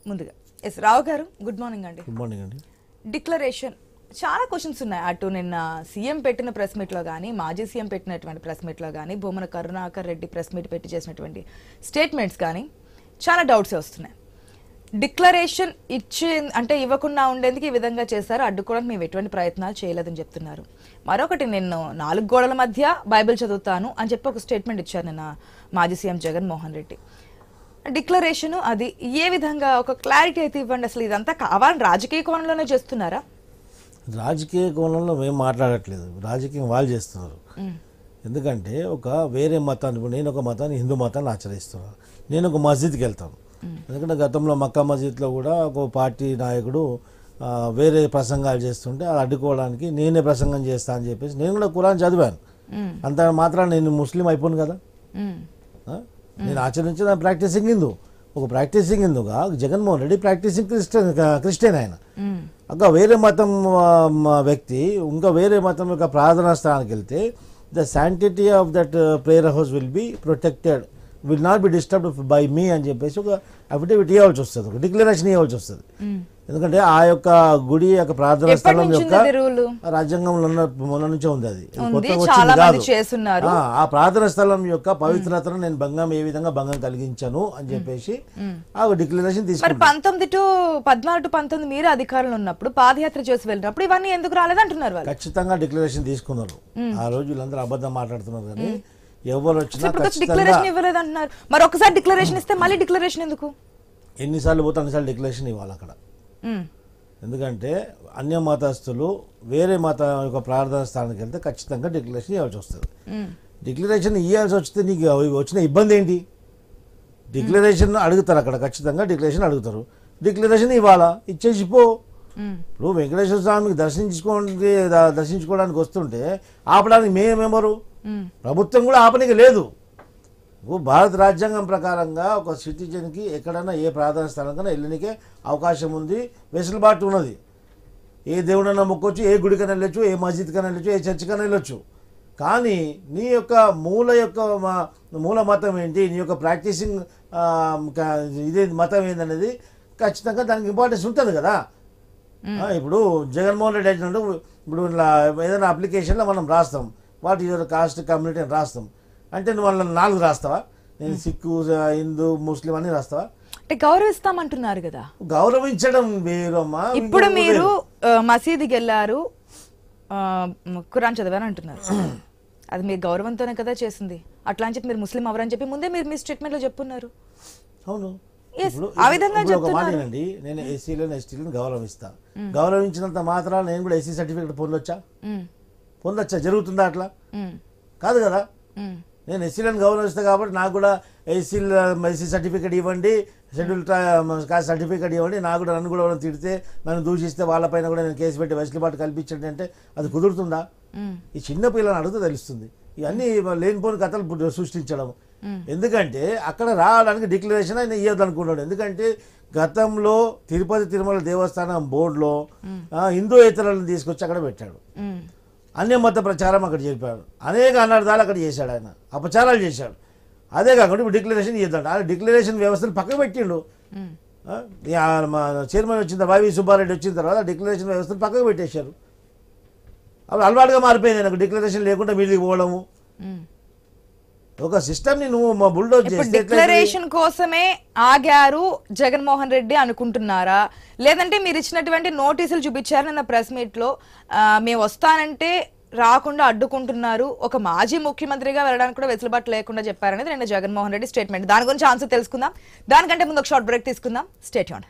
ముందుగా ఎస్ రావు గారు good morning అండి. గుడ్ మార్నింగ్ అండి. డిక్లరేషన్ చాలా క్వశ్చన్స్ ఉన్నాయి. అటు నిన్న సీఎం పెట్టిన ప్రెస్ మీట్లో కానీ మాజీ సీఎం పెట్టినటువంటి ప్రెస్ మీట్లో కానీ భూమన కరుణాకర్ రెడ్డి ప్రెస్ మీట్ పెట్టి చేసినటువంటి స్టేట్మెంట్స్ కానీ చాలా డౌట్స్ వస్తున్నాయి. డిక్లరేషన్ అంటే ఇవ్వకుండా ఉండేందుకు ఈ విధంగా చేశారు, అడ్డుకోవడానికి మేము ఎటువంటి ప్రయత్నాలు చేయలేదని చెప్తున్నారు. మరొకటి నేను 4 గోడల మధ్య బైబిల్ చదువుతాను అని చెప్పి ఒక స్టేట్మెంట్ ఇచ్చారు నిన్న మాజీ సీఎం జగన్మోహన్ రెడ్డి. డిక్లరేషన్ అది ఏ విధంగా ఒక క్లారిటీ అయితే ఇవ్వండి. అసలు ఇదంతా కావాలని రాజకీయ కోణంలోనే చేస్తున్నారా? రాజకీయ కోణంలో మేము మాట్లాడట్లేదు, రాజకీయం వాళ్ళు చేస్తున్నారు. ఎందుకంటే ఒక వేరే మతాన్ని, ఇప్పుడు నేను ఒక మతాన్ని హిందూ మతాన్ని ఆచరిస్తున్నాను, నేను ఒక మస్జిద్కి వెళ్తాను. ఎందుకంటే గతంలో మక్కా మస్జిద్లో కూడా ఒక పార్టీ నాయకుడు వేరే ప్రసంగాలు చేస్తుంటే అది అడ్డుకోవడానికి నేనే ప్రసంగం చేస్తా అని చెప్పేసి నేను కూడా ఖురాన్ చదివాను. అంత మాత్రం నేను ముస్లిం అయిపోను కదా. నేను ఆచరించిన ప్రాక్టీసింగ్ హిందూ, ఒక ప్రాక్టీసింగ్ హిందూగా జగన్మోహన్ రెడ్డి ప్రాక్టీసింగ్ క్రిస్టియన్ ఆయన. ఇంకా వేరే మతం వ్యక్తి ఇంకా వేరే మతం యొక్క ప్రార్థనా స్థానానికి వెళ్తే the sanctity of that prayer house will be protected, will not be disturbed by me అని చెప్పేసి ఒక అఫిడవిట్ ఇవ్వాల్సి వస్తుంది, ఒక డిక్లరేషన్ ఇవ్వాల్సి వస్తుంది. ఎందుకంటే ఆ యొక్క గుడి యొక్క ప్రార్థనా స్థలం యొక్క రాజ్యాంగంలో మొన్న నుంచే ఉంది, అది కొత్తగా వచ్చింది కాదు. ఆ ప్రార్థనా స్థలం యొక్క పవిత్రతను నేను ఏ విధంగా భంగం కలిగించను అని చెప్పేసి ఆ డిక్లరేషన్ తీసుకున్నారు. 14-19 మీరు అధికారంలో ఉన్నప్పుడు పాదయాత్ర చేసి వెళ్ళినప్పుడు ఇవన్నీ ఎందుకు రాలేదంటున్నారు వాళ్ళు. ఖచ్చితంగా డిక్లరేషన్ తీసుకున్నారు. ఆ రోజు వీళ్ళందరూ అబద్ధం మాట్లాడుతున్నారు కానీ ఎవరు వచ్చినా డిక్లరేషన్ ఇవ్వలేదు అంటున్నారు. మరి ఒకసారి డిక్లరేషన్ ఇస్తే మళ్ళీ డిక్లరేషన్ ఎందుకు? ఎన్నిసార్లు పోతే అన్నిసార్లు డిక్లరేషన్ ఇవ్వాలి అక్కడ. ఎందుకంటే అన్య మతస్థులు వేరే మత యొక్క ప్రార్థనా స్థానానికి వెళ్తే ఖచ్చితంగా డిక్లరేషన్ ఇవ్వాల్సి వస్తుంది. డిక్లరేషన్ ఇవ్వాల్సి వస్తే నీకు వచ్చిన ఇబ్బంది ఏంటి? డిక్లరేషన్ అడుగుతారు అక్కడ, ఖచ్చితంగా డిక్లరేషన్ అడుగుతారు. డిక్లరేషన్ ఇవ్వాలా, ఇచ్చేసి పో. ఇప్పుడు వెంకటేశ్వర స్వామికి దర్శించుకోవడానికి వస్తుంటే ఆపడానికి మేమెవరు? ప్రభుత్వం కూడా ఆపనికి లేదు. భారత రాజ్యాంగం ప్రకారంగా ఒక సిటిజన్కి ఎక్కడైనా ఏ ప్రార్థనా స్థలానికైనా వెళ్ళనికే అవకాశం ఉంది, వెసులుబాటు ఉన్నది. ఏ దేవుడైనా మొక్కొచ్చు, ఏ గుడికైనా వెళ్ళొచ్చు, ఏ మస్జిద్కైనా వెళ్ళొచ్చు, ఏ చర్చికైనా వెళ్ళొచ్చు. కానీ నీ యొక్క మూల మతం ఏంటి, నీ యొక్క ప్రాక్టీసింగ్ ఇదే మతం ఏందనేది ఖచ్చితంగా దానికి ఇంపార్టెన్స్ ఉంటుంది కదా. ఇప్పుడు జగన్మోహన్ రెడ్డి అయినట్టు ఇప్పుడు ఏదైనా అప్లికేషన్లో మనం రాస్తాం వాట్ యువర్ కాస్ట్ కమ్యూనిటీ అని రాస్తాం. అంటే నువ్వు వాళ్ళని 4 రాస్తావా? నేను సిక్కు, హిందూ, ముస్లిం అని రాస్తావా? అంటే గౌరవిస్తామంటున్నారు కదా. గౌరవించడం వేరమ్మా. ఇప్పుడు మీరు మసీదుకి వెళ్ళారు, ఖురాన్ చదివారు అంటున్నారు, అది మీరు గౌరవంతోనే కదా చేసింది. అట్లా అని చెప్పి మీరు ముస్లిం అవరని చెప్పి ముందే మీరు మీ స్టేట్మెంట్ లో చెప్పున్నారు. అవును, ఆ విధంగా ఒక మాట ఏంటండి, నేను ఎస్సీలను ఎస్టీలను గౌరవిస్తా. గౌరవించినంత మాత్రాలు నేను కూడా ఎస్సీ సర్టిఫికేట్ పొందొచ్చా? జరుగుతుందా అట్లా? కాదు కదా. నేను ఎస్సీలను గౌరవిస్తా కాబట్టి నాకు కూడా ఎస్సీ సర్టిఫికేట్ ఇవ్వండి, షెడ్యూల్ కాస్ట్ సర్టిఫికేట్ ఇవ్వండి. నాకు కూడా నన్ను కూడా తిడితే, నన్ను దూషిస్తే వాళ్ళపైన కూడా నేను కేసు పెట్టి వెసులుబాటు కల్పించండి అంటే అది కుదురుతుందా? ఈ చిన్న పిల్లలను అడిగితే తెలుస్తుంది. ఇవన్నీ లేనిపోని కథలు సృష్టించడం. ఎందుకంటే అక్కడ రావడానికి డిక్లరేషన్ ఆయన ఇవ్వద్దు అనుకున్నాడు. ఎందుకంటే గతంలో తిరుపతి తిరుమల దేవస్థానం బోర్డులో హిందూయేతరులను తీసుకొచ్చి అక్కడ పెట్టాడు, అన్య మత ప్రచారం అక్కడ జరిపాడు, అనేక అనార్థాలు అక్కడ చేశాడు, ఆయన అపచారాలు చేశాడు. అదే కాకుండా ఇప్పుడు డిక్లరేషన్ ఇద్దాడు. ఆ డిక్లరేషన్ వ్యవస్థను పక్కకు పెట్టిండు. చైర్మన్ వచ్చిన తర్వాత వైవి సుబ్బారెడ్డి వచ్చిన తర్వాత డిక్లరేషన్ వ్యవస్థను పక్కకు పెట్టేశారు. అప్పుడు అలవాటుగా మారిపోయింది నాకు డిక్లరేషన్ లేకుండా మీదికి పోవడము. ఒక సిస్టమ్ ని నువ్వు బుల్డోజ్ చేస్తే డిక్లరేషన్ కోసమే ఆగారు జగన్మోహన్ రెడ్డి అనుకుంటున్నారా? లేదంటే మీరు ఇచ్చినటువంటి నోటీసులు చూపించారు నిన్న ప్రెస్ మీట్ లో, మేము వస్తానంటే రాకుండా అడ్డుకుంటున్నారు, ఒక మాజీ ముఖ్యమంత్రిగా వెళ్ళడానికి కూడా వెసులుబాటు లేకుండా చెప్పారనేది నిన్న జగన్మోహన్ రెడ్డి స్టేట్మెంట్. దాని గురించి ఆన్సర్ తెలుసుకుందాం. దానికంటే ముందు ఒక షార్ట్ బ్రేక్ తీసుకుందాం. Stay tuned.